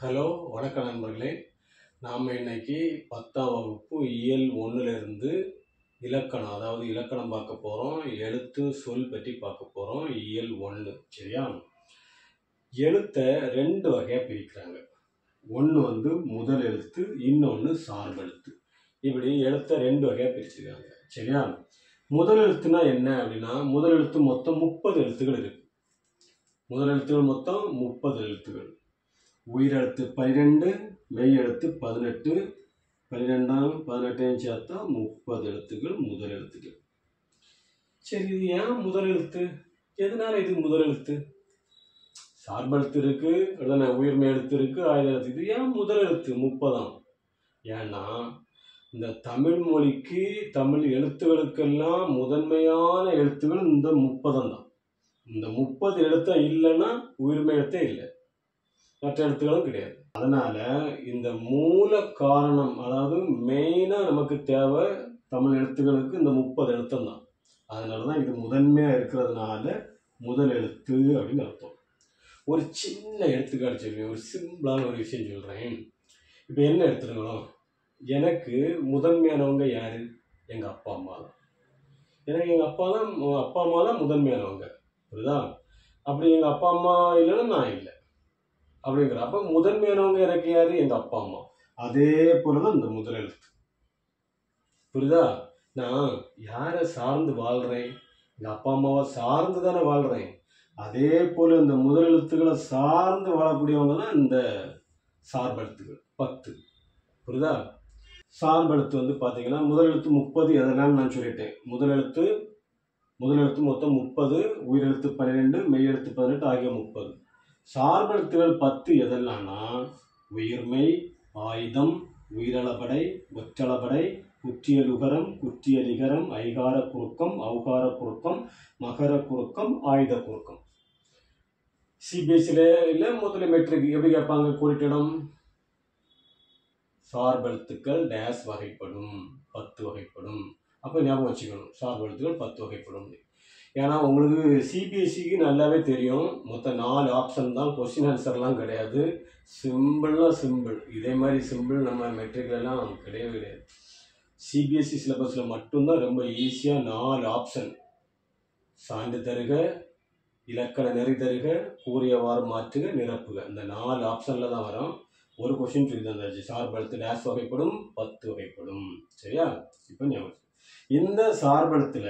Hello, வணக்கம் நண்பர்களே. நாம் இன்னைக்கு 10ஆம் வகுப்பு இயல் 1லிருந்து இலக்கணம், அதாவது இலக்கணம் பார்க்க போகிறோம். எழுத்து சொல் பற்றி பார்க்க போகிறோம். இயல் 1 சரியா? எழுத்தை 2 வகையாக பிரிக்கிறாங்க. ஒன்று வந்து முதல் எழுத்து, இன்னொன்று சார்பெழுத்து. இப்படி எழுத்தை 2 வகையாக பிரிச்சிருக்காங்க சரியா? முதல் எழுத்துனா என்ன அப்படின்னா, முதல் எழுத்து மொத்தம் 30 எழுத்துக்கள் இருக்கு. முதல் எழுத்துக்கள் மொத்தம் 30 எழுத்துக்கள். உயிரெழுத்து 12, மெய் எழுத்து 18, 12 18 சேர்த்தா 30 எழுத்துக்கள் முதல் எழுத்துக்கள். சரி, இது ஏன் முதல் எழுத்து? எதனால இது முதல் எழுத்து? சார்பெழுத்து இருக்கு, உயிர்மெய் எழுத்து இருக்கு, ஆயுத எழுத்து. இது ஏன் முதல் எழுத்து 30? ஏன்னா இந்த தமிழ் மொழிக்கு, தமிழ் எழுத்துகளுக்கெல்லாம் முதன்மையான எழுத்துக்கள் இந்த 30 தான். இந்த 30 எழுத்தா இல்லைன்னா உயிர்மெய் எழுத்தே இல்லை, மற்ற எழுத்துக்களும் கிடையாது. அதனால இந்த மூல காரணம், அதாவது மெயினா நமக்கு தேவை தமிழ் எழுத்துக்களுக்கு இந்த 30 எழுத்தம் தான். அதனாலதான் இது முதன்மையா இருக்கிறதுனால முதல் எழுத்து அப்படின்னு அர்த்தம். ஒரு சின்ன எடுத்துக்காட்டு சொல்லுவேன், ஒரு சிம்பிளான ஒரு விஷயம் சொல்றேன். இப்ப என்ன எடுத்துருங்களோம், எனக்கு முதன்மையானவங்க யாரு? எங்க அப்பா அம்மா தான். எனக்கு எங்க அப்பா அம்மா தான் முதன்மையானவங்க, புரியுதா? அப்படி எங்க அப்பா அம்மா இல்லைன்னா நான் இல்லை அப்படிங்கிற. அப்ப முதன்மையானவங்க எனக்கு யாரு? எங்க அப்பா அம்மா. அதே போலதான் இந்த முதல் எழுத்து, புரியுதா? நான் யாரை சார்ந்து வாழ்றேன்? எங்க அப்பா அம்மாவை சார்ந்து தானே வாழ்றேன். அதே போல இந்த முதல் எழுத்துக்களை சார்ந்து வாழக்கூடியவங்க தான் இந்த சார்பெழுத்துகள் 10, புரியுதா? சார்பெழுத்து வந்து பாத்தீங்கன்னா முதல் எழுத்து 30 எதனால நான் சொல்லிட்டேன். முதல் எழுத்து மொத்தம் 30, உயிரெழுத்து 12, மெய் எழுத்து 18 ஆகிய 30. சார்பெழுத்துகள் 10 எதெல்லாம்னா உயிர்மெய், ஆயுதம், உயிரளபடை, ஒற்றளபடை, குற்றியலுகரம், குற்றியலிகரம், ஐகார குறுக்கம், ஔகார குறுக்கம், மகர குறுக்கம், ஆயுத குறுக்கம். சிபிஎஸ்சில இல்ல முதல்ல மெட்ரிக் எப்படி கேட்பாங்க? குறிட்டிடம் சார்பெழுத்துக்கள் டேஸ் வகைப்படும், 10 வகைப்படும். அப்ப ஞாபகம் வச்சுக்கணும், சார்பெழுத்துக்கள் 10 வகைப்படும். ஏன்னா உங்களுக்கு சிபிஎஸ்சிக்கு நல்லாவே தெரியும், மொத்தம் 4 ஆப்ஷன் தான், கொஸ்டின் ஆன்சர்லாம் கிடையாது. சிம்பிள்னா சிம்பிள், இதே மாதிரி சிம்பிள் நம்ம மெட்ரிக்லாம் கிடையவே கிடையாது. சிபிஎஸ்சி சிலபஸில் மட்டும்தான் ரொம்ப ஈஸியாக 4 ஆப்ஷன், சான்று தருக, இலக்கண நெறி தருக, கூறியவாறு மாற்றுக, நிரப்புக, இந்த 4 ஆப்ஷனில் தான் வரும். ஒரு கொஸ்டின் சொல்லி தந்தாச்சு, சார்பெழுத்து டேஸ் வகைப்படும், 10 வகைப்படும் சரியா? இப்போ ஞாபகம், இந்த சார்பெழுத்துல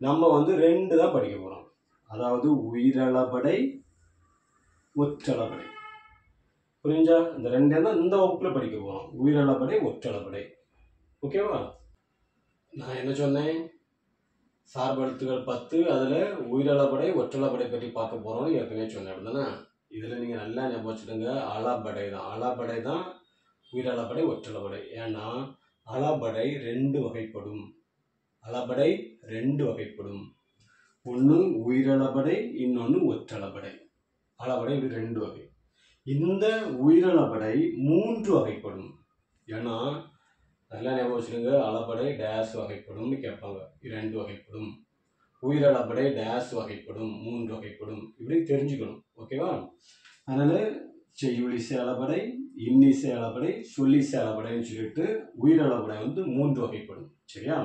நம்ம வந்து 2 தான் படிக்க போறோம். அதாவது உயிரளபடை, ஒற்றளபடை. புரிஞ்சா? இந்த 2 தான் இந்த வகுப்புல படிக்க போறோம், உயிரளபடை, ஒற்றளபடை. ஓகேவா? நான் என்ன சொன்னேன்? சார்பெழுத்துகள் 10, அதுல உயிரளபடை, ஒற்றளபடை பற்றி பார்க்க போறோம்னு ஏற்கனவே சொன்னேன், அப்படிதானே? இதுல நீங்க நல்லா ஞாபகம் வச்சுடுங்க, அளபடை தான் உயிரளபடை, ஒற்றளபடை. ஏன்னா அளபடை 2 வகைப்படும். அளபடை 2 வகைப்படும். ஒன்று உயிரளபடை, இன்னொன்று ஒற்றளபடை. அளபடை இது 2 வகை. இந்த உயிரளபடை 3 வகைப்படும். ஏன்னா நல்லா ஞாபகம் வச்சுருங்க, அளபடை டேஸ் வகைப்படும்னு கேட்பாங்க, 2 வகைப்படும். உயிரளபடை டேஸ் வகைப்படும், 3 வகைப்படும். இப்படி தெரிஞ்சுக்கணும், ஓகேவா? அதனால செய்யுளிசை அளபடை, இன்னிசை அளபடை, சொல்லிசை அளபடைன்னு சொல்லிட்டு உயிரளபடை வந்து 3 வகைப்படும் சரியா?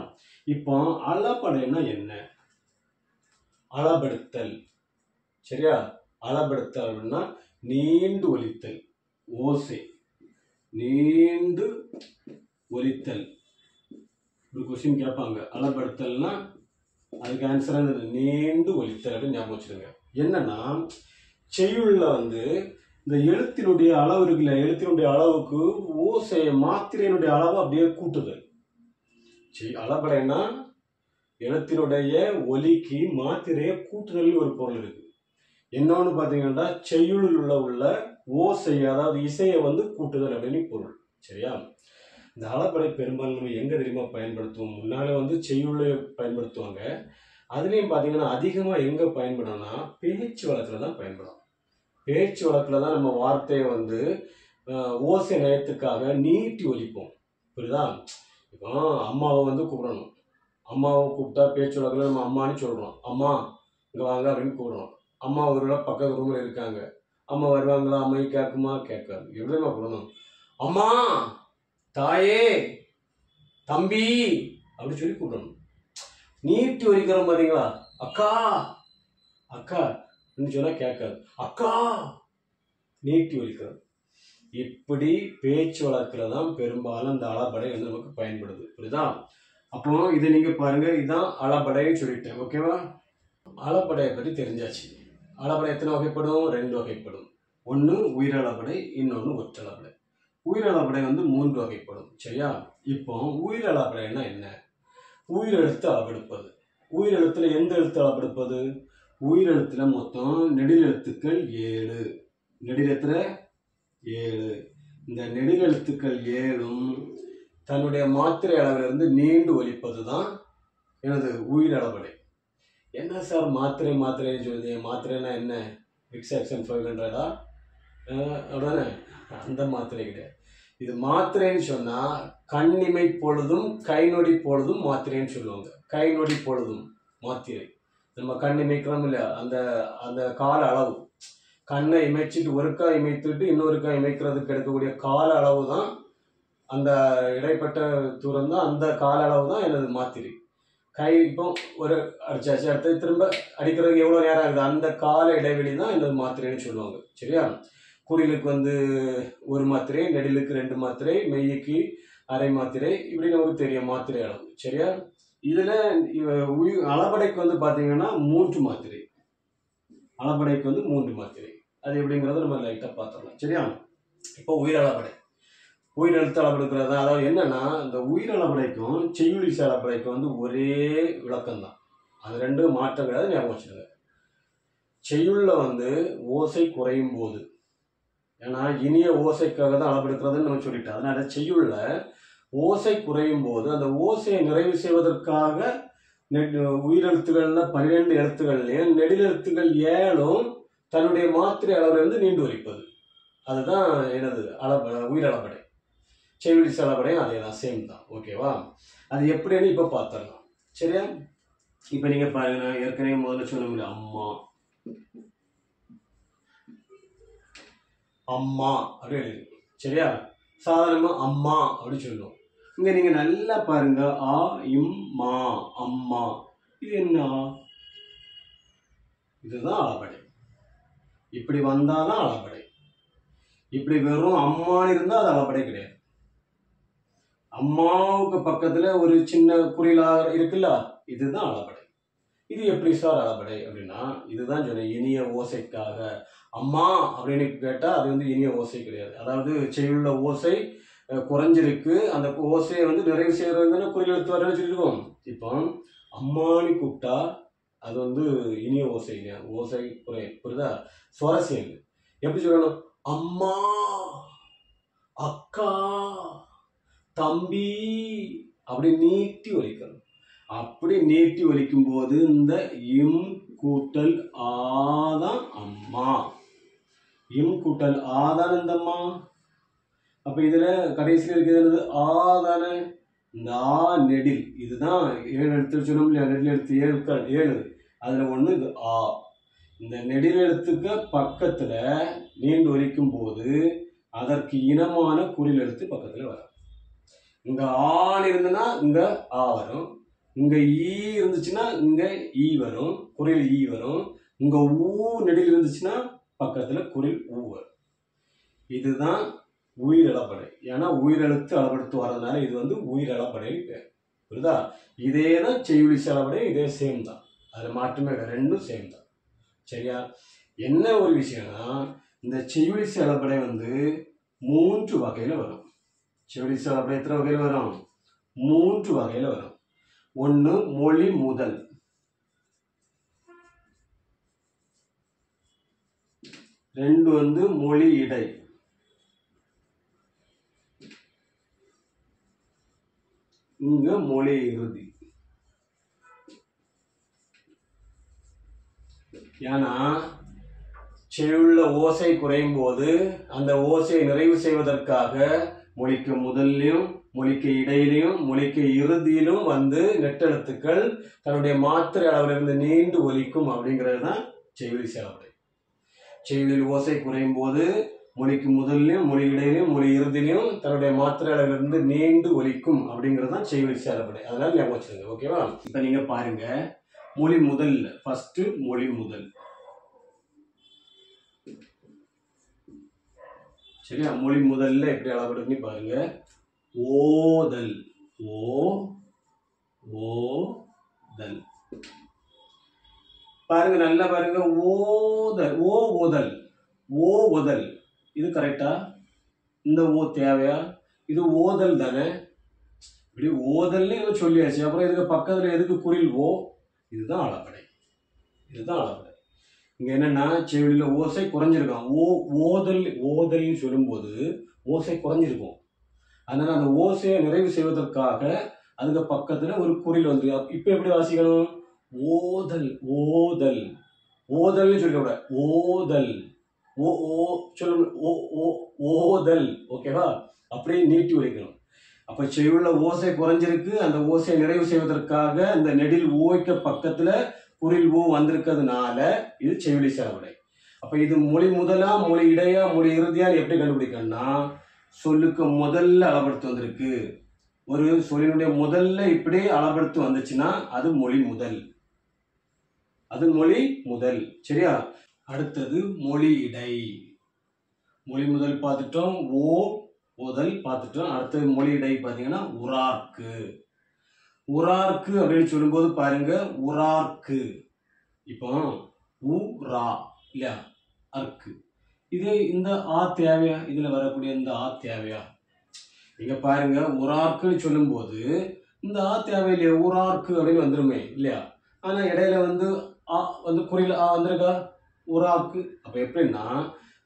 இப்போ அளபடைன்னா என்ன? அளபெடுத்தல் சரியா? அளபெடுத்தல் அப்படின்னா நீண்டு ஒலித்தல், ஓசை நீண்டு ஒலித்தல். ஒரு கொஸ்டின் கேட்பாங்க, அளபெடுத்தல்னா அதுக்கு ஆன்சர் நீண்டு ஒலித்தல் அப்படின்னு ஞாபகம் வச்சுருங்க. என்னன்னா செய்யுள்ள வந்து இந்த எழுத்தினுடைய அளவு இருக்குல்ல, எழுத்தினுடைய அளவுக்கு ஓசையை, மாத்திரையினுடைய அளவு அப்படியே கூட்டுதல். அளபடைனா எழுத்தினுடைய ஒலிக்கு மாத்திரையை கூட்டுதல் ஒரு பொருள் இருக்கு. என்னன்னு பாத்தீங்கன்னா செய்யுளில் உள்ள ஓசை, அதாவது இசையை வந்து கூட்டுதல் அப்படின்னு பொருள் சரியா? இந்த அளபடை பெரும்பாலும் நம்ம எங்க தெரியுமா பயன்படுத்துவோம்? முன்னால வந்து செய்யுள்ள பயன்படுத்துவாங்க. அதுலயும் பாத்தீங்கன்னா அதிகமா எங்க பயன்படும்னா பேச்சு வழக்குல தான் பயன்படும். பேச்சு வழக்குல தான் நம்ம வார்த்தையை வந்து ஓசை நயத்துக்காக நீட்டி ஒலிப்போம், புரியுதா? இப்போ அம்மாவை வந்து கூப்பிடணும், அம்மாவை கூப்பிட்டா பேச்சு வழக்குல நம்ம அம்மான்னு சொல்றோம், அம்மா இங்க வாங்க அப்படின்னு கூப்பிடுறோம். அம்மா ஒரு பக்கத்து ரூம்ல இருக்காங்க, அம்மா வருவாங்களா? அம்மை கேட்குமா? கேட்காது. எப்படிமா கூப்பிடணும்? அம்மா, தாயே, தம்பி அப்படி சொல்லி கூப்பிடணும். நீட்டி ஒலிக்கிறோம் பாத்தீங்களா? அக்கா அக்கா சொன்னா கேட்காது. அக்கா நீட்டி ஒலிக்கிறோம். இப்படி பேச்சு வழக்கில் தான் பெரும்பாலும் இந்த அளபடை வந்து நமக்கு பயன்படுது. புரியுதா? அப்போ இதை நீங்க பாருங்க, இதுதான் அளபடைன்னு சொல்லிட்டேன். ஓகேவா? அளபடையை பற்றி தெரிஞ்சாச்சு. அளபடை எத்தனை வகைப்படும்? 2 வகைப்படும். ஒன்று உயிரளபடை, இன்னொன்று ஒற்றளபடை. உயிரளபடை வந்து 3 வகைப்படும். சரியா? இப்போ உயிரளபடைன்னா என்ன? உயிரெழுத்து அளவெடுப்பது. உயிரெழுத்துல எந்த எழுத்து அளவெடுப்பது? உயிரெழுத்துல மொத்தம் நெடிலெழுத்துக்கள் 7. நெடிலெழுத்துல 7. இந்த நெடிலெழுத்துக்கள் 7ம் தன்னுடைய மாத்திரை அளவிலிருந்து நீண்டு ஒலிப்பது தான் எனது உயிரளபடை. என்ன சார் மாத்திரை மாத்திரைன்னு சொல்லுது? மாத்திரைன்னா என்ன? விக்ஸாக்சன் 500 அப்படிதானே? அந்த மாத்திரை கிடையாது. இது மாத்திரைன்னு சொன்னா கண்ணிமை பொழுதும் கை நொடி பொழுதும் மாத்திரைன்னு சொல்லுவாங்க. கை நொடி பொழுதும் மாத்திரை. நம்ம கண் இமைக்கிறோம் இல்லையா? அந்த அந்த கால அளவு, கண்ணை இமைச்சிட்டு ஒருக்கா இமைத்துட்டு இன்னொருக்கா இமைக்கிறதுக்கு எடுக்கக்கூடிய கால அளவு தான், அந்த இடைப்பட்ட தூரம் தான், அந்த கால அளவு தான் எனது மாத்திரை. கை இப்போ ஒரு அடிச்சாச்சு, அடுத்து திரும்ப அடிக்கிறதுக்கு எவ்வளோ நேரம் ஆகுது? அந்த கால இடைவெளி தான் எனது மாத்திரைன்னு சொல்லுவாங்க. சரியா? குறிலுக்கு வந்து 1 மாத்திரை, நெடிலுக்கு 2 மாத்திரை, மெய்யுக்கு அரை மாத்திரை, இப்படி நமக்கு தெரியும் மாத்திரை அளவு. சரியா? இதுல அளபடைக்கு வந்து பாத்தீங்கன்னா 3 மாத்திரை. அளபடைக்கு வந்து 3 மாத்திரை. அது எப்படிங்கிறத நம்ம லைட்டா பார்த்துடலாம். சரியா? இப்போ உயிரளபடை, உயிரெழுத்து அளவெடுக்கிறது. அதாவது என்னன்னா, இந்த உயிரளபடைக்கும் செய்யுளி அளபடைக்கும் வந்து ஒரே விளக்கம் தான். அது 2 மாற்றம் கிடையாது, ஞாபகம் வச்சுருங்க. செய்யுள்ள வந்து ஓசை குறையும் போது, ஏன்னா இனிய ஓசைக்காக தான் அளவெடுக்கிறதுன்னு நம்ம சொல்லிட்டோம். அதனால செய்யுள்ள ஓசை குறையும் போது அந்த ஓசையை நிறைவு செய்வதற்காக உயிரெழுத்துக்கள்ல 12 எழுத்துக்கள்லையும் நெடிலெழுத்துக்கள் 7ம் தன்னுடைய மாத்திரை அளவிலிருந்து நீண்டு ஒலிப்பது. அதுதான் எனது உயிரளபடை. செய்யுளி அளபடையும் அதே தான், சேம் தான். ஓகேவா? அது எப்படின்னு இப்ப பார்த்துடலாம். சரியா? இப்ப நீங்க பாருங்க, நான் ஏற்கனவே முதல்ல சொன்ன அம்மா அம்மா அப்படி எழுது. சரியா? சாதாரணமா அம்மா அப்படி சொல்லுவோம். இங்க நீங்க நல்லா பாருங்க, ஆ இம் மா, அம்மா. இது என்ன? இதுதான் அளபடை. இப்படி வந்தாதான் அளபடை. இப்படி வெறும் அம்மான்னு இருந்தா அது அளபடை கிடையாது. அம்மாவுக்கு பக்கத்துல ஒரு சின்ன குறிலா இருக்குல்ல, இதுதான் அளபடை. இது எப்படி சார் அளபடை அப்படின்னா, இதுதான் சொன்னேன், இனிய ஓசைக்காக. அம்மா அப்படின்னு கேட்டா அது வந்து இனிய ஓசை கிடையாது. அதாவது செய்யுள்ள ஓசை குறைஞ்சிருக்கு, அந்த ஓசையை வந்து நிறைவு செய்யறது குறில் எழுத்து வரேன்னு சொல்லியிருக்கோம். இப்போ அம்மானி கூப்பிட்டா அது வந்து இனிய ஓசை இல்லையா? ஓசை குறை. புரியுதா? சுவாரஸ்யம் இல்லை. எப்படி சொல்லணும்? அம்மா, அக்கா, தம்பி அப்படி நீட்டி ஒலிக்கணும். அப்படி நீட்டி ஒலிக்கும் போது இந்த இம் கூட்டல் ஆதான் அம்மா. இம் கூட்டல் ஆதான் இந்த அம்மா. அப்ப இதுல கடைசியில் இருக்கிறது ஆதானே. இந்த ஆ நெடில், இதுதான் 7 எழுத்து சொன்னோம் இல்லையா? நெடில் எழுத்து 7. அதுல ஒண்ணு இது ஆ. இந்த நெடில் எழுத்துக்கு பக்கத்துல நீண்டு ஒலிக்கும் போது அதற்கு இனமான குறில் எழுத்து பக்கத்துல வரும். இங்க ஆன் இருந்ததுன்னா இங்க ஆ வரும், இங்க ஈ இருந்துச்சுன்னா இங்க ஈ வரும், குறில் ஈ வரும். இங்க ஊ நெடில் இருந்துச்சுன்னா பக்கத்துல குறில் ஊ வரும். இதுதான் உயிரிழப்படை. ஏன்னா உயிரெழுத்து அளவெடுத்து வர்றதுனால இது வந்து உயிரிழப்படை பேர். புரியுதா? இதே தான் செய்யுளி அளபடை, இதே சேம் தான். அதுல மாற்றமே இல்லை, 2ம் சேம் தான். சரியா? என்ன ஒரு விஷயம்னா, இந்த செய்யுளி அளபடை வந்து 3 வகையில வரும். செய்யுளி அளபடை எத்தனை வகையில வரும்? 3 வகையில வரும். ஒண்ணு மொழி முதல், 2 வந்து மொழி இடை, 3 மொழி இறுதி. ஏன்னா செய்யுள்ள ஓசை குறையும் போது அந்த ஓசையை நிறைவு செய்வதற்காக மொழிக்கு முதல்லையும் மொழிக்கு இடையிலையும் மொழிக்கு இறுதியிலும் வந்து நெட்டெழுத்துக்கள் தன்னுடைய மாத்திரை அளவிலிருந்து நீண்டு ஒலிக்கும். அப்படிங்கிறது தான் செய்யுளி அளபடை. செய்யுளில் ஓசை குறையும் போது மொழிக்கு முதல்லையும் மொழி இடையிலையும் மொழி இறுதியிலையும் தன்னுடைய மாத்திரை அளவிலிருந்து நீண்டு ஒலிக்கும் அப்படிங்கிறது தான் செய்யுள் சேரப்படை. அதனால ஞாபகம் வச்சுருங்க. ஓகேவா? இப்போ நீங்க பாருங்க, மொழி முதல் ஃபர்ஸ்ட் மொழி முதல். சரியா? மொழி முதல்ல எப்படி அளவெடுக்குன்னு பாருங்க. ஓதல், ஓதல். பாருங்க, நல்லா பாருங்க. ஓதல், ஓதல், ஓதல். இது கரெக்டா? இந்த ஓ தேவையா? இது ஓதல் தானே. இப்படி ஓதல்னு சொல்லியாச்சு. அப்புறம் இதுக்கு பக்கத்துல எதுக்கு குறில் ஓ? இதுதான் அளபடை. இதுதான் அளபடை. இங்க என்னன்னா செய்யுளில ஓசை குறைஞ்சிருக்கான். ஓதல்னு சொல்லும்போது ஓசை குறைஞ்சிருக்கும். அதனால அந்த ஓசையை நிறைவு செய்வதற்காக அதுக்கு பக்கத்துல ஒரு குறில் வந்து இப்ப எப்படி வாசிக்கணும்? ஓதல், ஓதல், ஓதல்னு சொல்லிவிட. ஓதல், ஓ ஓ சொல்ல, ஓ ஓ ஓதல். ஓகேவா? அப்படியே நீட்டி ஒலிக்கணும். அப்ப செய்யுள்ள ஓசை குறைஞ்சிருக்கு. அந்த ஓசையை நிறைவு செய்வதற்காக இந்த நெடில் ஓய்க்க பக்கத்துல குறில் ஓ வந்திருக்கிறதுனால இது செய்யுளி சேரப்படை. அப்ப இது மொழி முதலா மொழி இடையா மொழி இறுதியா எப்படி கண்டுபிடிக்கணும்னா, சொல்லுக்கு முதல்ல அளபடுத்து வந்திருக்கு. ஒரு சொல்லினுடைய முதல்ல இப்படி அளபடுத்து வந்துச்சுன்னா அது மொழி முதல். அது மொழி முதல். சரியா? அடுத்தது மொழி இடை. மொழி முதல் பார்த்துட்டோம், ஓதல் பார்த்துட்டோம். அடுத்தது மொழி இடை பார்த்தீங்கன்னா உரார்க்கு. உரார்க்கு அப்படின்னு சொல்லும்போது பாருங்க, உரார்க்கு. இப்போ உரா இல்லையா, அர்க்கு. இது இந்த ஆ தேவையா? இதுல வரக்கூடிய இந்த ஆ தேவையா? நீங்க பாருங்க, உரார்க்குன்னு சொல்லும் போது இந்த ஆ தேவையில்லையா? உரார்க்கு அப்படின்னு வந்துருமே இல்லையா? ஆனா இடையில வந்து ஆ வந்து குறியில ஆ வந்திருக்கா? உரார்க்கு. அப்ப எப்படின்னா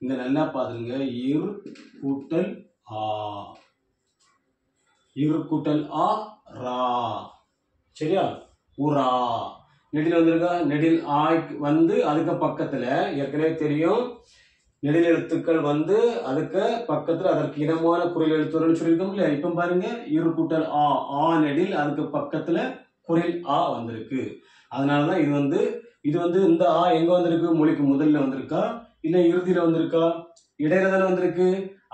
இங்க நல்லா பாத்துருங்க, இரு கூட்டல் ஆ, இரு கூட்டல் ஆ ரா. சரியா? உரா. நெடில் வந்திருக்கா? நெடில் ஆய்க்கு வந்து அதுக்கு பக்கத்துல ஏற்கனவே தெரியும், நெடில் எழுத்துக்கள் வந்து அதுக்கு பக்கத்துல அதற்கு இனமான குறில் எழுத்துன்னு சொல்லியிருக்கோம் இல்லையா? இப்ப பாருங்க, இரு கூட்டல் ஆ, ஆ நெடில் அதுக்கு பக்கத்துல குறில் ஆ வந்திருக்கு. அதனாலதான் இது வந்து இந்த ஆ எங்க வந்திருக்கு? மொழிக்கு முதல்ல வந்திருக்கா இல்ல இறுதியில வந்திருக்கா? இடையில தானே வந்திருக்கு.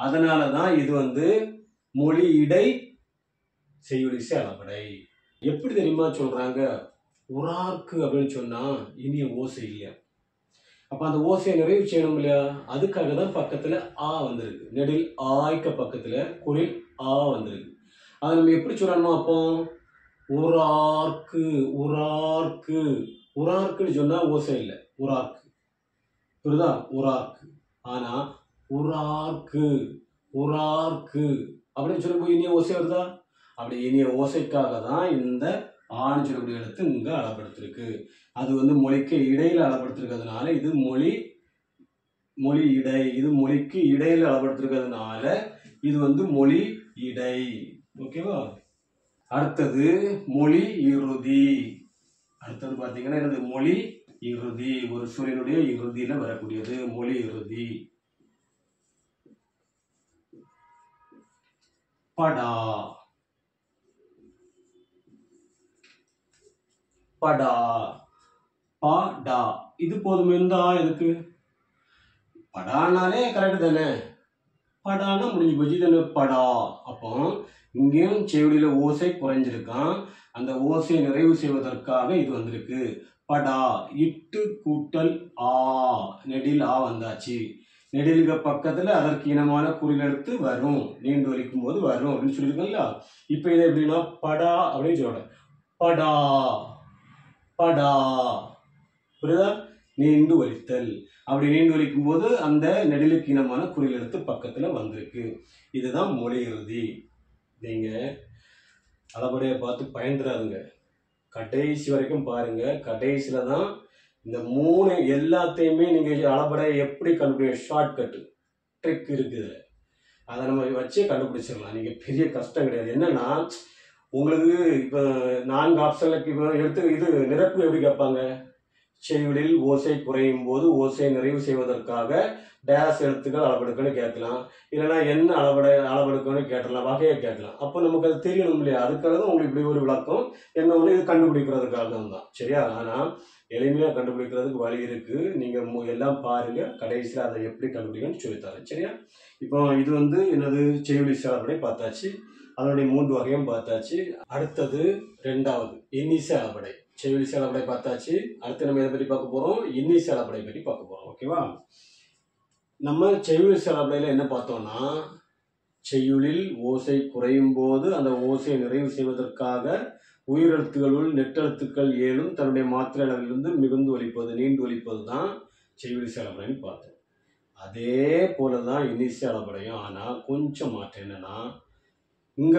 அதனாலதான் இது வந்து மொழி இடை செய்யுளி சேரப்படை. எப்படி தெரியுமா சொல்றாங்க? உரார்க்கு அப்படின்னு சொன்னா இனிய ஓசை இல்லையா? அப்ப அந்த ஓசையை நிறைவு செய்யணும் இல்லையா? அதுக்காக தான் பக்கத்துல ஆ வந்திருக்கு. நெடில் ஆய்க்க பக்கத்துல குறில் ஆ வந்திருக்கு. அதை நம்ம எப்படி சொல்லணுமா? அப்போ உரார்க்கு, உரார்க்கு. உரார்க்குன்னு சொன்னா ஓசை இல்லை, உரார்க்கு. புரியுதா? உரார்க்கு. ஆனா உரார்க்கு, உரார்க்கு அப்படின்னு சொல்லும்போது இனிய ஓசை வருதா? அப்படி இனிய ஓசைக்காக தான் இந்த ஆன்னு சொல்லக்கூடிய இடத்து இங்க அளப்படுத்திருக்கு. அது வந்து மொழிக்கு இடையில அளப்படுத்திருக்கிறதுனால இது மொழி இடை. இது மொழிக்கு இடையில அளப்படுத்திருக்கிறதுனால இது வந்து மொழி இடை. ஓகேவா? அடுத்தது மொழி இறுதி. அடுத்தது பாத்தீங்கன்னா எனது மொழி இறுதி. ஒரு சொல்லினுடைய இறுதியில வரக்கூடியது மொழி இறுதி. படா, படா, படா. இது போதும். இந்த ஆ எதுக்கு? படானாலே கரெக்ட் தானே. படானா முடிஞ்சு போச்சு தானே, படா. அப்போ இங்கேயும் செய்யுளில ஓசை குறைஞ்சிருக்கான். அந்த ஓசையை நிறைவு செய்வதற்காக இது வந்திருக்கு. படா, இட்டு கூட்டல் ஆ, நெடில் ஆ வந்தாச்சு. நெடிலுக்கு பக்கத்துல அதற்கு இனமான குறில் எடுத்து வரும், நீண்டு ஒலிக்கும் போது வரும் அப்படின்னு சொல்லியிருக்கோம்ல. இப்ப இதை எப்படின்னா படா அப்படின்னு சொல்றேன். படா, படா. புரியுதா? நீண்டு ஒலித்தல். அப்படி நீண்டு ஒலிக்கும் போது அந்த நெடிலுக்கு இனமான குறில் எடுத்து பக்கத்துல வந்திருக்கு. இதுதான் மொழி இறுதி. நீங்க அளபடியை பார்த்து பயந்துடாதுங்க. கடைசி வரைக்கும் பாருங்க. கடைசியில தான் இந்த மூணு எல்லாத்தையுமே நீங்க அளபடையை எப்படி கண்டுபிடிக்க ஷார்ட்கட் ட்ரிக் இருக்குது. அதை நம்ம வச்சே கண்டுபிடிச்சிடலாம். நீங்க பெரிய கஷ்டம் கிடையாது. என்னன்னா உங்களுக்கு இப்ப 4 ஆப்ஷன்ல இப்ப எடுத்து இது நிரப்பு எப்படி கேட்பாங்க? செய்யுளில் ஓசை குறையும் போது ஓசை நிறைவு செய்வதற்காக டேஸ் எழுத்துக்கள் அளவெடுக்கணும்னு கேட்கலாம். இல்லைன்னா என்ன அளவெடுக்கணும்னு கேட்டலாம், வகையை கேட்கலாம். அப்போ நமக்கு அது தெரியணும் இல்லையா? அதுக்காக தான் உங்களுக்கு இப்படி ஒரு விளக்கம். என்ன ஒன்று இது கண்டுபிடிக்கிறதுக்காக தான். சரியா? ஆனால் எளிமையாக கண்டுபிடிக்கிறதுக்கு வழி இருக்கு. நீங்க எல்லாம் பாருங்க, கடைசியில் அதை எப்படி கண்டுபிடிக்கணும்னு சொல்லித்தரேன். சரியா? இப்போ இது என்னது, செய்யுளி அளபடை பார்த்தாச்சு. அதனுடைய 3 வகையும் பார்த்தாச்சு. அடுத்தது 2வது இன்னிசை அளபடை. செய்யுளி அளபடை பார்த்தாச்சு. அடுத்து நம்ம எதை பற்றி பார்க்க போறோம்? இன்னிசை அளபடை பற்றி பார்க்க போறோம். ஓகேவா? நம்ம செய்யுளி அளபடையில என்ன பார்த்தோம்னா, செய்யுளில் ஓசை குறையும் போது அந்த ஓசையை நிறைவு செய்வதற்காக உயிரெழுத்துகளுள் நெட்டெழுத்துக்கள் 7 தன்னுடைய மாத்திரை அளவிலிருந்து மிகுந்து ஒலிப்பது, நீண்டு ஒலிப்பது தான் செய்யுளி அளபடைன்னு பார்த்தோம். அதே போலதான் இன்னிசை அளபடையும். ஆனா கொஞ்சம் மாற்றம் என்னன்னா, இங்க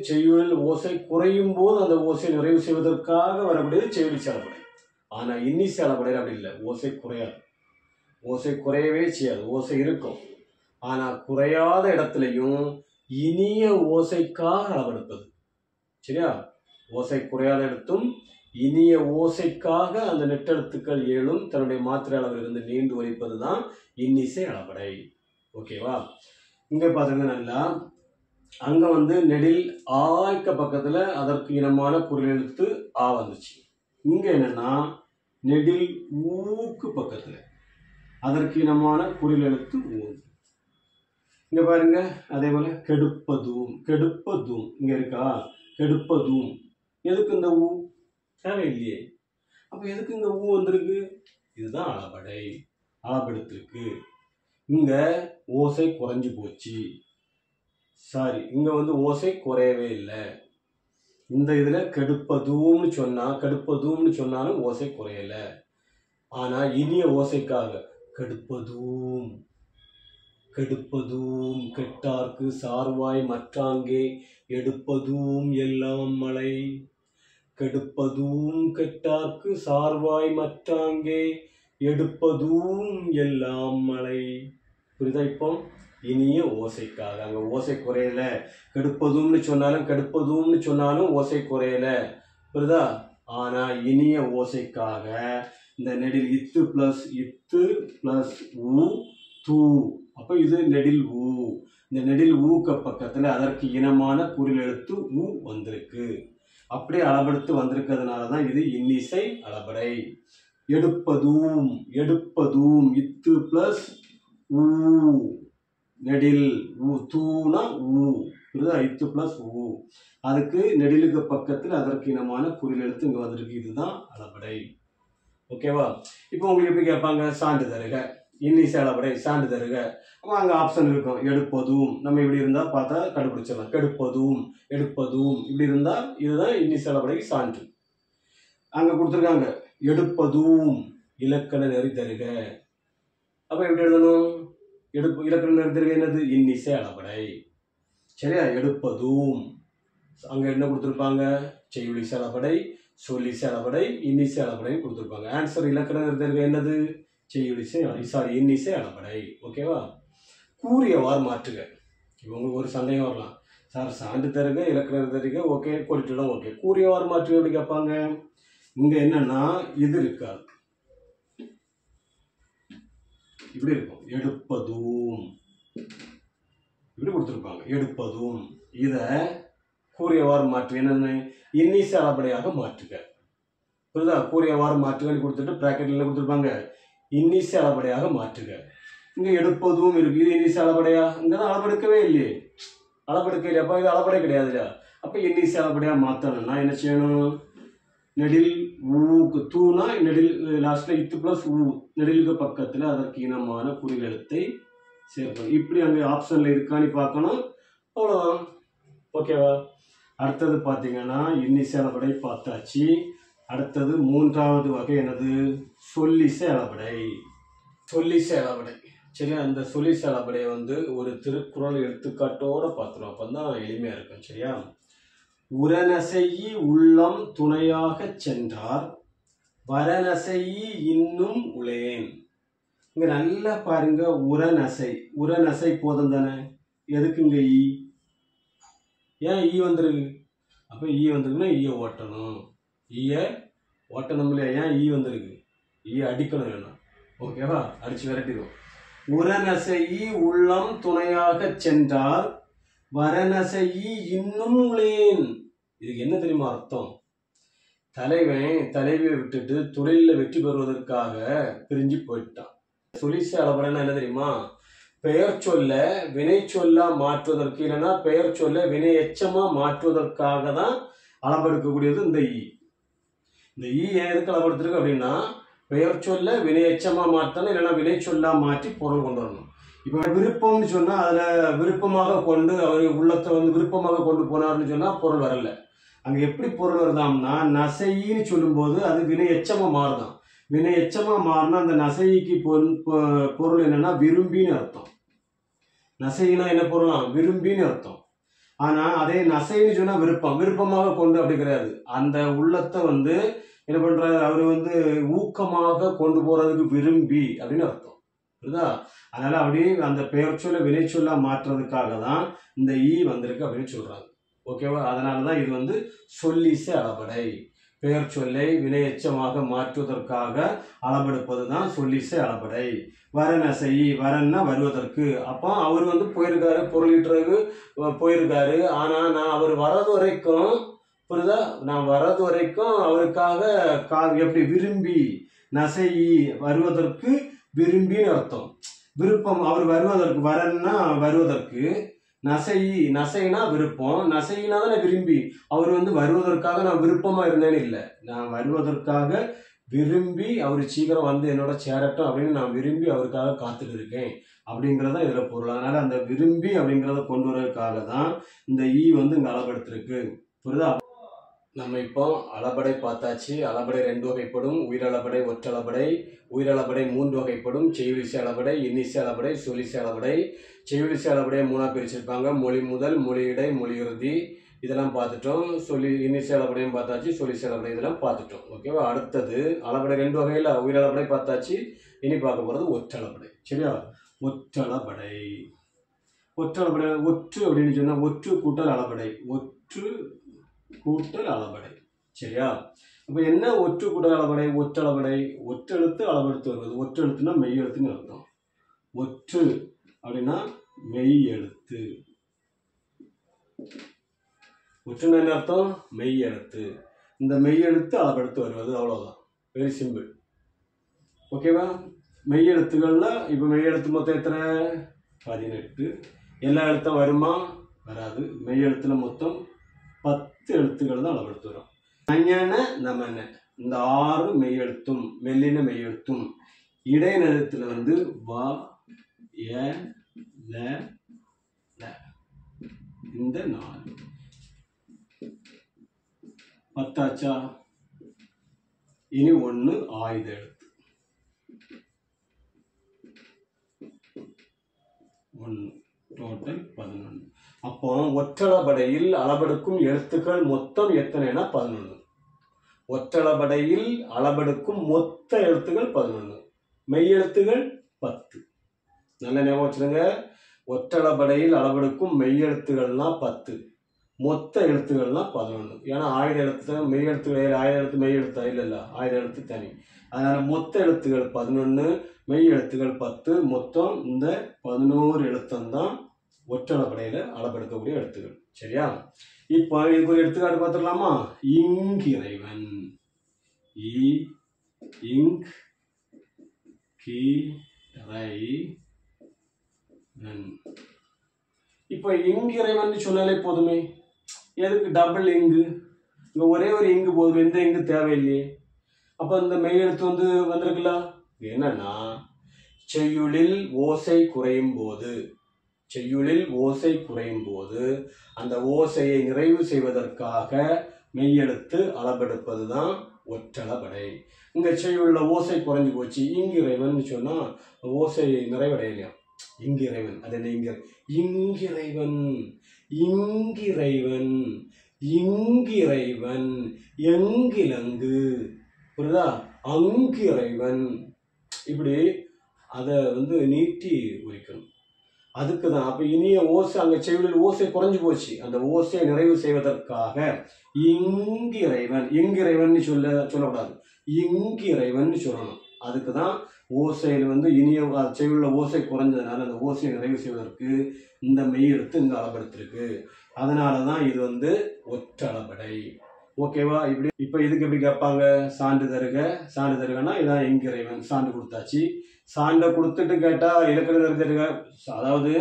செய்யுளில் ஓசை குறையும் போது அந்த ஓசை நிறைவு செய்வதற்காக வரக்கூடியது செய்யுளி அளபடை. ஆனா இன்னிசை அளபடையில் அப்படி இல்லை. ஓசை குறையாது, ஓசை குறையவே செய்யாது, ஓசை இருக்கும். ஆனா குறையாத இடத்துலையும் இனிய ஓசைக்காக அளவெடுப்பது. சரியா? ஓசை குறையாத இடத்தும் இனிய ஓசைக்காக அந்த நெட்டெழுத்துக்கள் 7 தன்னுடைய மாத்திரை அளவிலிருந்து நீண்டு ஒலிப்பது தான் இன்னிசை அளபடை. ஓகேவா? இங்க பாருங்க, நல்லா அங்க நெடில் ஆய்க்க பக்கத்துல அதற்கு இனமான குரல் எழுத்து ஆ வந்துச்சு. இங்க என்னன்னா நெடில் ஊக்கு பக்கத்துல அதற்கு இனமான குரல் எழுத்து ஊ. இங்க பாருங்க, அதே போல கெடுப்பதும், கெடுப்பதும் இங்க இருக்கா, கெடுப்பதும். எதுக்கு இந்த ஊ? தேவையில்லையே. அப்ப எதுக்கு இந்த ஊ வந்திருக்கு? இதுதான் அளபடை, அளபெடுத்திருக்கு. இங்க ஓசை குறைஞ்சு போச்சு. சாரி, இங்க ஓசை குறையவே இல்லை. இந்த இதுல கெடுப்பதும்னு சொன்னாலும் ஓசை குறையல. ஆனா இனிய ஓசைக்காக கெடுப்பதும், கெடுப்பதும் கெட்டார்க்கு சார்வாய் மற்றாங்கே எடுப்பதும் எல்லாம் மழை. கெடுப்பதும் கெட்டார்க்கு சார்வாய் மற்றாங்கே எடுப்பதும் எல்லாம் மழை. புரியுதா? இப்போ இனிய ஓசைக்காக, அங்க ஓசை குறையல. கெடுப்பதும்னு சொன்னாலும் ஓசை குறையல. புரியுதா? ஆனா இனிய ஓசைக்காக இந்த நெடில் இத்து பிளஸ் ஊ தூ. அப்ப இது நெடில் ஊ. இந்த நெடில் ஊக்க பக்கத்துல அதற்கு இனமான குரில் எழுத்து ஊ வந்திருக்கு. அப்படியே அளபெடுத்து வந்திருக்கிறதுனாலதான் இது இன்னிசை அளபடை. எடுப்பதும், எடுப்பதும் இத்து பிளஸ் ஊ, நெடில் ஊ, தூனா ஊ. புரியுதா? இத்து பிளஸ் ஊ. அதுக்கு நெடிலுக்கு பக்கத்தில் அதற்கு இனமான குரில் எழுத்து இங்க வந்திருக்கு. இதுதான் அளபடை. ஓகேவா? இப்போ உங்களுக்கு எப்படி கேட்பாங்க? சான்று தருக, இன்னிசை அளபடை சான்று தருக. அப்போ அங்கே ஆப்ஷன் இருக்கும். எடுப்பதும், நம்ம இப்படி இருந்தால் பார்த்தா கண்டுபிடிச்சிடலாம். கெடுப்பதும், எடுப்பதும் இப்படி இருந்தால் இதுதான் இன்னிசை அளபடைக்கு சான்று. அங்கே கொடுத்துருக்காங்க எடுப்பதும் இலக்கண நெறி தருக. அப்போ எப்படி எழுதணும்? இலக்கண நெறி தருக என்னது? இன்னிசை அளபடை. சரியா? எடுப்பதும் அங்கே என்ன கொடுத்துருப்பாங்க? செய்யுளிசை அளபடை, சொல்லிசை அளபடை, இன்னிசை அளபடைன்னு கொடுத்துருப்பாங்க. ஆன்சர் இலக்கண நெறி தருக என்னது? இன்னிசை அளபடை. ஓகேவா? கூறியவாறு மாற்றுக. இப்போ உங்களுக்கு ஒரு சந்தேகம் வரலாம், சார் சான்று தருக இலக்கண தருக ஓகே கொடுத்துடும், ஓகே கூறியவாறு மாற்றுக எப்படி கேட்பாங்க? இங்க என்னன்னா இது இருக்காது, இப்படி இருக்கும். எடுப்பதும் இப்படி கொடுத்துருப்பாங்க. எடுப்பதும் இத கூறியவாறு மாற்றுக என்னன்னு இன்னிசை அளபடையாக மாற்றுக. புரியுதா? கூறியவாறு மாற்றுகன்னு கொடுத்துட்டு பிராக்கெட்ல கொடுத்துருப்பாங்க இன்னிசை அளபடையாக மாற்றுக. இங்க எடுப்பதும் இருக்கு. இது இன்னிசை அளபடையா? இங்கதான் அளபெடுக்கவே இல்லையே, அளபெடுக்க இல்லையா? அப்ப இது அளபடை கிடையாது இல்லையா? அப்ப இன்னிசை அளபடையா மாத்தணும்னா என்ன செய்யணும்? நெடில் ஊக்கு தூனா நெடில் லாஸ்ட்ல இத்து பிளஸ் ஊ, நெடிலுக்கு பக்கத்துல அதற்கு இனமான குறில் எழுத்தை சேர்க்கணும். இப்படி அங்க ஆப்ஷன்ல இருக்கான்னு பார்க்கணும். அவ்வளவுதான். ஓகேவா? அடுத்தது பாத்தீங்கன்னா இன்னிசை அளபடை பார்த்தாச்சு. அடுத்தது 3வது வகை என்னது? சொல்லிசை அளபடை. சொல்லிசை அளபடை. சரியா? இந்த சொல்லிசை அளபடை ஒரு திருக்குறள் எடுத்துக்காட்டோட பார்த்துரும். அப்பதான் எளிமையா இருக்கும். சரியா? உரநசையி உள்ளம் துணையாக சென்றார் வரநசையி இன்னும் உளேன். இங்க நல்லா பாருங்க. உரநசை, உரநசை போதும் தானே? எதுக்கு இங்க ஈ? ஏன் ஈ வந்திருக்கு? அப்ப ஈ வந்திருக்குன்னா ஈய ஓட்டணும், ஈய ஓட்டணும் இல்லையா? ஏன் ஈ வந்திருக்கு? ஈ அடிக்கணும் வேணும். ஓகேவா? அடிச்சு விரட்டிடுவோம். உரநசையி உள்ளம் துணையாக சென்றால் வரநசையி இன்னும் உளேன். இதுக்கு என்ன தெரியுமா அர்த்தம்? தலைவன் தலைவியை விட்டுட்டு தொழிலில் வெற்றி பெறுவதற்காக பிரிஞ்சு போயிட்டான். சொலிசை அளபடைன்னா என்ன தெரியுமா? பெயர் சொல்ல வினை சொல்லா மாற்றுவதற்கு, இல்லைன்னா பெயர் சொல்ல வினை எச்சமா மாற்றுவதற்காக தான் அளபெடுக்கக்கூடியது இந்த ஈ. இந்த ஈ எதுக்கு அளபெடுத்திருக்கு அப்படின்னா, பெயர் சொல்ல வினை எச்சமா மாற்றணும், இல்லைன்னா வினை சொல்லா மாற்றி பொருள் கொண்டு வரணும். இப்போ விருப்பம்னு சொன்னா அதுல விருப்பமாக கொண்டு அவர் உள்ளத்தை வந்து விருப்பமாக கொண்டு போனார்னு சொன்னா பொருள் வரல. அங்க எப்படி பொருள் வருதாம்னா, நசைன்னு சொல்லும்போது அது வினை எச்சமா மாறுதான். வினை எச்சமா மாறினா அந்த நசைக்கு பொருள் என்னன்னா விரும்பின்னு அர்த்தம். நசைனா என்ன பொருளாம்? விரும்பின்னு அர்த்தம். ஆனா அதே நசைன்னு சொன்னா விருப்பம், விருப்பமாக கொண்டு அப்படி கிடையாது. அந்த உள்ளத்தை வந்து என்ன பண்றாரு, அவரு வந்து ஊக்கமாக கொண்டு போறதுக்கு விரும்பி அப்படின்னு அர்த்தம். புரியுதா? அதனால அப்படி அந்த பெயர் சொல்ல வினை சொல்ல மாற்றுறதுக்காக தான் இந்த ஈ வந்திருக்கு அப்படின்னு சொல்றாங்க. ஓகேவா? அதனாலதான் இது வந்து சொல்லிசை அளபடை. பெயர் சொல்லை வினை எச்சமாக மாற்றுவதற்காக அளபெடுப்பது தான் சொல்லிசை அளபடை. வரநசை, வரன்னா வருவதற்கு. அப்போ அவர் வந்து போயிருக்காரு, பொருளீட்டுறதுக்கு போயிருக்காரு. ஆனா நான் அவர் வர்றது வரைக்கும், புரியுதா, நான் வர்றது வரைக்கும் அவருக்காக எப்படி விரும்பி, நசை வருவதற்கு விரும்பின்னு அர்த்தம். விருப்பம், அவர் வருவதற்கு, வரன்னா வருவதற்கு, நசைனா விருப்பம், நசைனா தானே விரும்பி. அவர் வந்து வருவதற்காக நான் விருப்பமா இருந்தேன்னு இல்லை, நான் வருவதற்காக விரும்பி அவர் சீக்கிரம் வந்து என்னோட சேரட்டும் அப்படின்னு நான் விரும்பி அவருக்காக காத்துட்டு இருக்கேன் அப்படிங்கிறத இதுல பொருள். அதனால அந்த விரும்பி அப்படிங்கிறத கொண்டு வரதுக்காக தான் இந்த ஈ வந்து இங்க அளபெடுத்திருக்கு. புரியுதா? நம்ம இப்போ அளபடை பார்த்தாச்சு. அளபடை 2 வகைப்படும்: உயிரளபடை, ஒற்றளபடை. உயிரளபடை 3 வகைப்படும்: செய்யுளிசை அளபடை, இன்னிசை அளபடை, சொல்லிசை அளபடை. செய்யுளிசை அளபடையை 3ஆக பிரிச்சிருப்பாங்க: மொழி முதல், மொழி இடை, மொழி இறுதி. இதெல்லாம் பார்த்துட்டோம். இன்னிசை அளபடையும் பார்த்தாச்சு, சொல்லிசை அளபடை இதெல்லாம் பார்த்துட்டோம். ஓகேவா? அடுத்தது அளபடை 2 வகையில் உயிரளபடை பார்த்தாச்சு. இனி பார்க்க போகிறது ஒற்றளபடை. சரியா? ஒற்றளபடை. ஒற்றளபடை ஒற்று அப்படின்னு சொன்னா ஒற்று கூட்டல் அளபடை. ஒற்று கூட்டல் அளபடை. சரியா? அப்ப என்ன ஒற்று கூட்டல் அளபடை? ஒற்றளபடை ஒற்றெழுத்து அளபெடுத்து வருவது. ஒற்றெழுத்துனா மெய் எழுத்துன்னு அர்த்தம். ஒற்று அப்படின்னா மெய் எழுத்து. ஒற்றுனா என்ன அர்த்தம்? மெய் எழுத்து. இந்த மெய் எழுத்து அளபெடுத்து வருவது, அவ்வளவுதான். Very simple. ஓகேவா? மெய் எழுத்துக்கள்ல இப்ப மெய் எழுத்து மொத்தம் எத்தனை? 18. எல்லா எழுத்தும் வருமா? வராது. மெய் எழுத்துல மொத்தம் 10 எழுத்துக்கள் தான் அளபெடுத்து வரும். ஞன நமன இந்த 6 மெய் எழுத்தும் மெல்லின மெய் எழுத்தும். இடைநிலத்துல வந்து வ, ய, ல, ல. இந்த 4 10ஆச்சா? இனி 1 ஆயுத எழுத்து. 1 டோட்டல் 11. அப்போ ஒற்றளபடையில் அளபெடுக்கும் எழுத்துக்கள் மொத்தம் எத்தனைனா 11. ஒற்றளபடையில் அளபெடுக்கும் மொத்த எழுத்துக்கள் 11. மெய் எழுத்துகள் 10. நல்ல ஞாபகம் வச்சுருங்க. ஒற்றளபடையில் அளபெடுக்கும் மெய் எழுத்துக்கள்லாம் 10, மொத்த எழுத்துக்கள்லாம் 11. ஏன்னா ஆயுத எழுத்து மெய் எழுத்துக்கள், ஆயுத எழுத்து மெய் எழுத்தா? இல்ல, ஆயுத எழுத்து தனி. அதனால மொத்த எழுத்துக்கள் 11, மெய் எழுத்துக்கள் 10. மொத்தம் இந்த 11 எழுத்தம்தான் ஒற்றளபடையில அளபெடுக்கக்கூடிய எழுத்துக்கள். சரியா? இப்போ இதுக்கு ஒரு எடுத்துக்காட்டு பார்த்துடலாமா? இங்கிறைவன். இங் கி ரை நன். இப்போ இங்கிறைவன் சொன்னாலே போதுமே. எதுக்கு டபுள் இங்கு? இங்க ஒரே ஒரு இங்கு போதும், எந்த இங்கு தேவையில்லையே. அப்ப இந்த மெய் எழுத்து வந்து வந்திருக்குல்ல. என்னன்னா, செய்யுளில் ஓசை குறையும் போது, செய்யுளில் ஓசை குறையும் போது அந்த ஓசையை நிறைவு செய்வதற்காக மெய்யெழுத்து அளபெடுப்பது தான் ஒற்றளபடை. இங்க செய்யுள்ள ஓசை குறைஞ்சு போச்சு, இங்கிறைவன் சொன்னா ஓசை நிறைவடையலையா? இங்கிறைவன், அது என்ன? இங்கிறைவன், இங்கிறைவன், இங்கிறைவன், எங்கிலங்கு. புரியுதா? அங்கிறைவன். இப்படி அதை வந்து நீட்டி உரிக்கணும். அதுக்கு தான். அப்ப இனிய ஓசை, அங்க செய்யுளில் ஓசை குறைஞ்சு போச்சு, அந்த ஓசையை நிறைவு செய்வதற்காக இங்கிறைவன். இங்கிறைவன் சொல்லக்கூடாது, இங்கிறைவன் சொல்லணும். அதுக்கு தான் ஓசையில் வந்து இனிய செவியுள்ள ஓசை குறைஞ்சதுனால அந்த ஓசையை நிறைவு செய்வதற்கு இந்த மெய் எழுத்து இங்கே அளபெடுத்திருக்கு. அதனால தான் இது வந்து ஒற்றளபடை. ஓகேவா? இப்படி இப்போ இதுக்கு எப்படி கேட்பாங்க? சான்று தருக. சான்று தருகன்னா இதான் எங்கிறைவன் சான்று கொடுத்தாச்சு. சான்றை கொடுத்துட்டு கேட்டால் இலக்கணம் தருக, அதாவது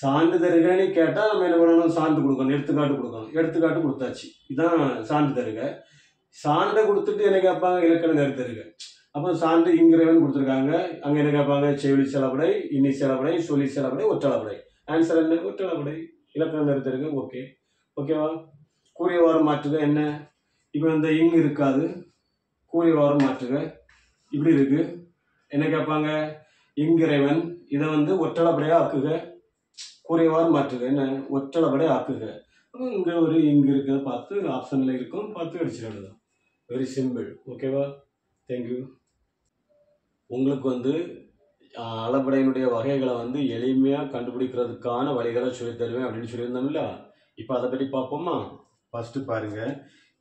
சான்று தருகன்னு கேட்டால் நம்ம என்ன பண்ணணும்? சான்று கொடுக்கணும், எடுத்துக்காட்டு கொடுக்கணும். எடுத்துக்காட்டு கொடுத்தாச்சு, இதான் சான்று தருக. சான்றை கொடுத்துட்டு என்ன கேட்பாங்க? இலக்கணம் தருக. அப்போ சான்று இங்கிறைவன் கொடுத்துருக்காங்க. அங்கே என்ன கேட்பாங்க? செவிலி செலப்படை, இன்னி செலப்படை, சொல்லி செலப்படை, ஒற்றளபடை. ஆன்சர் என்ன? ஒற்றளபடை. இலக்கணம் தருக. ஓகே, ஓகேவா? கூறிய வாரம் மாற்றுக என்ன? இப்போ இந்த இங்கு இருக்காது, கூறிய வாரம் மாற்றுக இப்படி இருக்கு. என்ன கேட்பாங்க? இங்கிறைவன். இதை வந்து ஒற்றளபடையா ஆக்குக. கூறிய வாரம் மாற்றுக என்ன? ஒற்றளபடை ஆக்குக. இங்கே ஒரு இங்கு இருக்கிறத பார்த்து ஆப்ஷனில் இருக்கும், பார்த்து அடிச்சிட வேண்டியதான். Very simple. ஓகேவா? தேங்க்யூ. உங்களுக்கு வந்து அளபடையினுடைய வகைகளை வந்து எளிமையாக கண்டுபிடிக்கிறதுக்கான வழிகளை சொல்லி தருவேன் அப்படின்னு சொல்லியிருந்தோம்ல. இப்போ அதை பற்றி பார்ப்போமா? ஃபர்ஸ்ட் பாருங்க,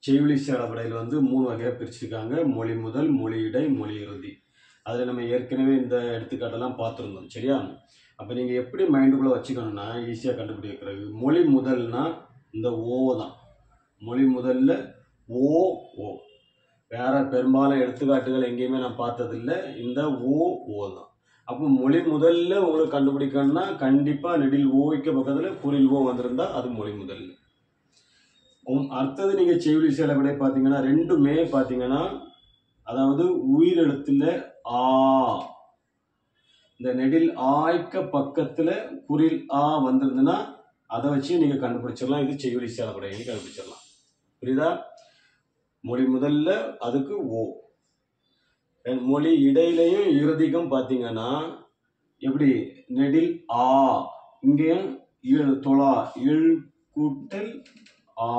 செய்யுளி அளபடையில் வந்து 3 வகையாக பிரிச்சிருக்காங்க. மொழி முதல், மொழி இடை, மொழி இறுதி. அதில் நம்ம ஏற்கனவே இந்த எடுத்துக்காட்டெல்லாம் பார்த்துருந்தோம். சரியா? அப்போ நீங்கள் எப்படி மைண்டுக்குள்ளே வச்சுக்கணும்னா ஈஸியாக கண்டுபிடிக்கிறது. மொழி முதல்னா இந்த ஓ தான். மொழி முதல்ல ஓ ஓ. வேற பெரும்பாலும் எடுத்துக்காட்டுகள் எங்கேயுமே நான் பார்த்ததில்லை. இந்த ஓ ஓ தான். அப்போ மொழி முதல்ல உங்களுக்கு கண்டுபிடிக்கணும்னா கண்டிப்பாக நெடில் ஓய்க்கு பக்கத்தில் குறில் ஓ வந்திருந்தா அது மொழி முதல்ல. அடுத்தது நீங்கள் செய்யுளி அளபடை பார்த்தீங்கன்னா ரெண்டுமே பார்த்தீங்கன்னா, அதாவது உயிரெழுத்துல ஆ, இந்த நெடில் ஆய்க்க பக்கத்தில் குறில் ஆ வந்திருந்ததுன்னா அதை வச்சு நீங்கள் கண்டுபிடிச்சிடலாம். இது செய்யுளி அளபடைன்னு கண்டுபிடிச்சிடலாம். புரியுதா? மொழி முதல்ல அதுக்கு ஓ. மொழி இடையிலையும் இறுதிக்கும் பார்த்தீங்கன்னா எப்படி? நெடில் ஆ, இங்கேயும் தொழா, இல் கூட்டல் ஆ.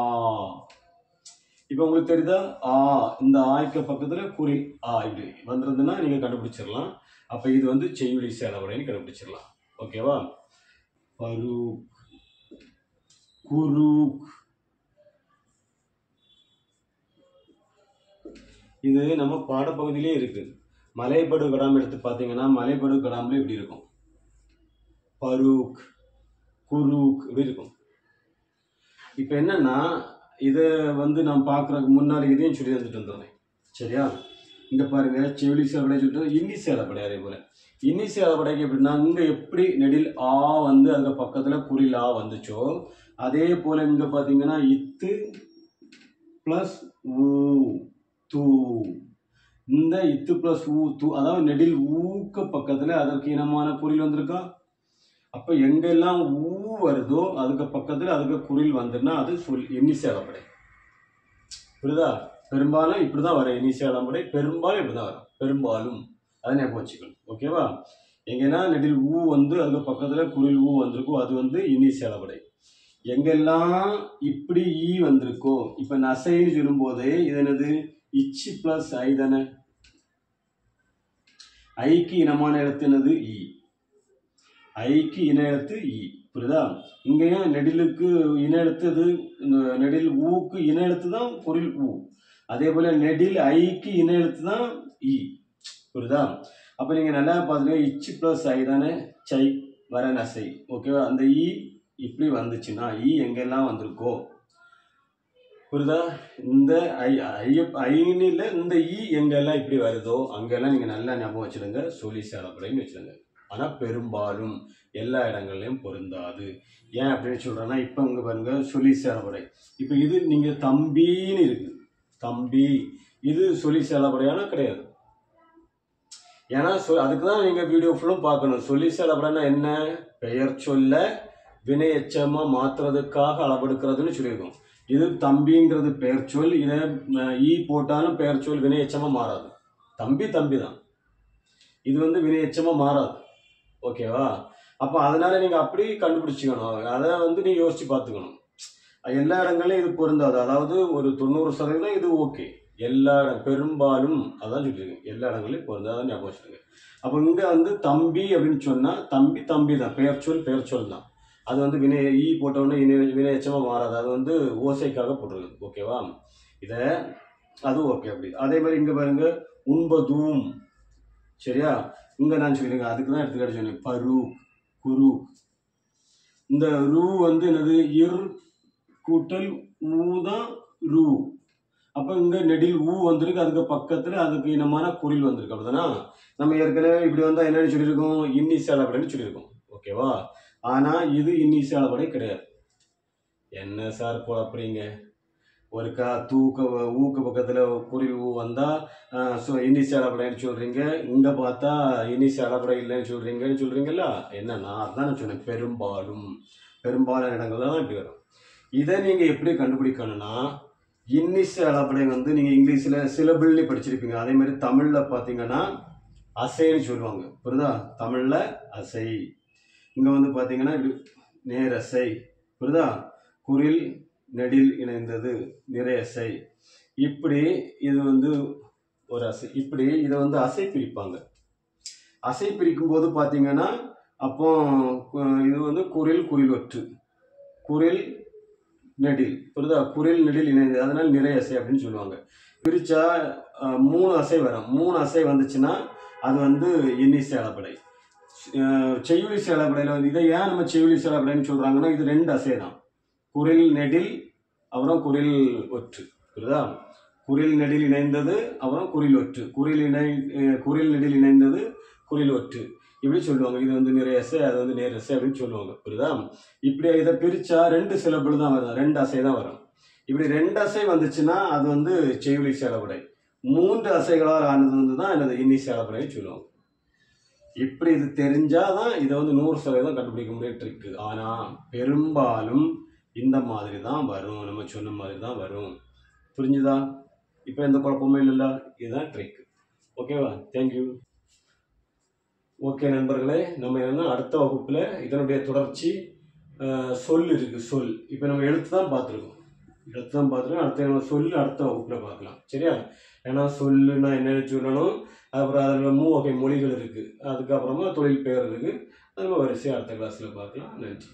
இப்போ உங்களுக்கு தெரியுதா? ஆ, இந்த ஆய்க்க பக்கத்தில் குறில் ஆ இப்படி வந்திருந்ததுன்னா நீங்கள் கண்டுபிடிச்சிடலாம். அப்போ இது வந்து செய்யுளி அளபடைன்னு கண்டுபிடிச்சிடலாம். ஓகேவா? பரு, குரு, இது நம்ம பாடப்பகுதியிலே இருக்கு. மலைப்படு கடாம் எடுத்து பார்த்தீங்கன்னா மலைப்படு கடாம்ல இப்படி இருக்கும். பருக், குருக் இப்படி இருக்கும். இப்போ என்னன்னா இதை வந்து நான் பார்க்குறதுக்கு முன்னாடி இதையும் சொல்லி வந்துட்டு வந்துடுறேன். சரியா? இங்கே பாருங்க, செவிலி அளபடை சொல்லிட்டு இன்னி அளபடை. அதே போல் இன்னி அளபடைக்கு எப்படின்னா இங்கே எப்படி நெடில் ஆ வந்து அதுக்கு பக்கத்தில் குறில் ஆ வந்துச்சோ அதே போல் இங்கே பார்த்தீங்கன்னா இத்து ப்ளஸ் ஊ தூ. இந்த இத்து ப்ளஸ் ஊ தூ, அதாவது நெடில் ஊக்க பக்கத்தில் அதற்கு இனமான குறில் வந்திருக்கா. அப்போ எங்கெல்லாம் ஊ வருதோ அதுக்கு பக்கத்தில் அதுக்கு குறில் வந்துன்னா அது இன்னி அளபடை. புரியுதா? பெரும்பாலும் இப்படி தான் வரும். இன்னி அளபடை பெரும்பாலும் இப்படி தான் வரும். பெரும்பாலும் அதை ஞாபகம் வச்சுக்கணும். ஓகேவா? எங்கன்னா நெடில் ஊ வந்து அதுக்கு பக்கத்தில் குறில் ஊ வந்திருக்கோ அது வந்து இன்னி அளபடை. எங்கெல்லாம் இப்படி ஈ வந்திருக்கோ, இப்போ நசைன்னு சொல்லும் போதே இது என்னது? இச்சு பிளஸ் ஐ தானே. ஐக்கு இனமான எழுத்து என்னது? ஈ. ஐக்கு இன எழுத்து ஈ. புரியுதா? இங்கேயும் நெடிலுக்கு இன எழுத்து, நெடில் ஊக்கு இன எழுத்து தான் குறில் ஊ. அதே போல நெடில் ஐக்கு இன எழுத்து தான் ஈ. புரியுதா? அப்ப நீங்க நல்லா பார்த்துக்க, இச்சு பிளஸ் ஐ தானே சை வர நசை. ஓகேவா? அந்த ஈ இப்படி வந்துச்சுன்னா ஈ எங்கெல்லாம் வந்திருக்கோ, புரியுதா? இந்த ஐனில இந்த ஈ எங்கெல்லாம் இப்படி வருதோ அங்கெல்லாம் நீங்க நல்லா ஞாபகம் வச்சிடுங்க, சொல்லி அளபடைன்னு வச்சிடுங்க. ஆனா பெரும்பாலும் எல்லா இடங்கள்லயும் பொருந்தாது. ஏன் அப்படின்னு சொல்றேன்னா, இப்ப இங்க பாருங்க சொல்லி அளபடை. இப்ப இது நீங்க தம்பின்னு இருக்கு, தம்பி, இது சொல்லி அளபடையான கிடையாது. ஏன்னா அதுக்குதான் நீங்க வீடியோ ஃபுல்லும் பார்க்கணும். சொல்லி அளபடைன்னா என்ன? பெயர் சொல்ல வினை எச்சமா மாத்துறதுக்காக அளபெடுக்கிறதுன்னு சொல்லியிருக்கோம். இது தம்பிங்கிறது பெயர் சொல். இதை ஈ போட்டாலும் பெயர் சொல் வினை எச்சமா மாறாது. தம்பி தம்பி தான். இது வந்து வினை எச்சமா மாறாது. ஓகேவா? அப்போ அதனால நீங்க அப்படி கண்டுபிடிச்சிக்கணும். அதை வந்து நீங்க யோசிச்சு பார்த்துக்கணும். எல்லா இடங்களையும் இது பொருந்தாது. அதாவது ஒரு 90% இது ஓகே. எல்லா பெரும்பாலும் அதான் சொல்லியிருக்கேன், எல்லா இடங்களையும் பொருந்தாதான் ஞாபகம் வச்சுருங்க. அப்போ இங்க வந்து தம்பி அப்படின்னு சொன்னா தம்பி தம்பி தான், பெயர் சொல் தான். அது வந்து வினை ஈ போட்டோன்னே வினை எச்சமா மாறாது. அது வந்து ஓசைக்காக போட்டிருக்கு. ஓகேவா? இதை அது ஓகே. அப்படி அதே மாதிரி இங்க பாருங்க, உண்பதும் சரியா? இங்கே நான் சொல்லியிருக்கேன், அதுக்கு தான் எடுத்துக்காட்டு சொன்னேன். பரு, குரு. இந்த ரூ வந்து என்னது? இர் கூட்டல் ஊ தான் ரூ. அப்போ இங்கே நெடில் ஊ வந்திருக்கு, அதுக்கு பக்கத்தில் அதுக்கு இனமான குறில் வந்திருக்கு. அப்படிதானா? நம்ம ஏற்கனவே இப்படி வந்தால் என்னன்னு சொல்லியிருக்கோம்? இன்னிசை அளபடைன்னு சொல்லியிருக்கோம். ஓகேவா? ஆனால் இது இன்னிசை அளபடை கிடையாது. என்ன சார் குழப்பறீங்க? ஒருக்கா ஊக்கு பக்கத்தில் குறில் ஊ வந்தால் இன்னிசை அளபடைன்னு சொல்கிறீங்க, இங்கே பார்த்தா இன்னிசை அளபடை இல்லைன்னு சொல்கிறீங்கல்ல. என்னன்னா அதுதான் நான் சொன்னேன், பெரும்பாலான இடங்கள்ல தான் இப்படி வரும். இதை நீங்கள் எப்படி கண்டுபிடிக்கணும்னா, இன்னிசை அளபடை வந்து நீங்கள் இங்கிலீஷில் சிலபிள்னு படிச்சிருப்பீங்க. அதே மாதிரி தமிழில் பார்த்தீங்கன்னா அசைன்னு சொல்லுவாங்க. புரியுதா? தமிழில் அசை. இங்கே வந்து பார்த்தீங்கன்னா இப்படி நேரசை. புரியுதா? குறில் நெடில் இணைந்தது நிறையசை. இப்படி இது வந்து ஒரு அசை. இப்படி இதை வந்து அசை பிரிப்பாங்க. அசை பிரிக்கும் போது பார்த்தீங்கன்னா அப்போ இது வந்து குறில் ஒற்று, குறில் நெடில். புரியுதா? குறில் நெடில் இணைந்தது, அதனால நிறையசை அப்படின்னு சொல்லுவாங்க. பிரிச்சா 3 அசை வரும். 3 அசை வந்துச்சுன்னா அது வந்து இன்னிசை அளபடை. செய்யுளி அளபடையில் வந்து இதை ஏன் நம்ம செய்யுளி அளபடைன்னு சொல்றாங்கன்னா, இது 2 அசை தான். குறில் நெடில் அப்புறம் குறில் ஒற்று. புரியுதா? குறில் நெடில் இணைந்தது அப்புறம் குறில் ஒற்று, குறில் நெடில் இணைந்தது குறில் ஒற்று, இப்படி சொல்லுவாங்க. இது வந்து நிறையசை, அது வந்து நேரசை அப்படின்னு சொல்லுவாங்க. புரியுதா? இப்படி இதை பிரிச்சா 2 சிலபிள் தான் வரும், 2 அசை தான் வரும். இப்படி 2 அசை வந்துச்சுன்னா அது வந்து செய்யுளி அளபடை. 3 அசைகளால் ஆனது வந்து தான் என்னது? இன்னிசை அளபடைன்னு சொல்லுவாங்க. இப்படி இது தெரிஞ்சாதான் இதை வந்து 100% கண்டுபிடிக்க முடியும் ட்ரிக்கு. ஆனா பெரும்பாலும் இந்த மாதிரி தான் வரும், நம்ம சொன்ன மாதிரி தான் வரும். புரிஞ்சுதா? இப்போ எந்த குழப்பமும் இல்லைல்ல. இதுதான் ட்ரிக். ஓகேவா? தேங்க்யூ. ஓகே நண்பர்களே, நம்ம என்னன்னா அடுத்த வகுப்புல இதனுடைய தொடர்ச்சி சொல் இருக்கு. சொல் இப்போ நம்ம எழுத்து தான் பார்த்துருக்கோம். அடுத்த நம்ம சொல் அடுத்த வகுப்புல பார்க்கலாம். சரியா? ஏன்னா சொல்லுன்னா என்னன்னு சொல்லணும், அப்புறம் அதில் 3 வகை மொழிகள் இருக்கு, அதுக்கப்புறமா தொழில் பெயர் இருக்கு. அது நம்ம வரிசையாக அடுத்த கிளாஸ்ல பார்க்கலாம். நன்றி.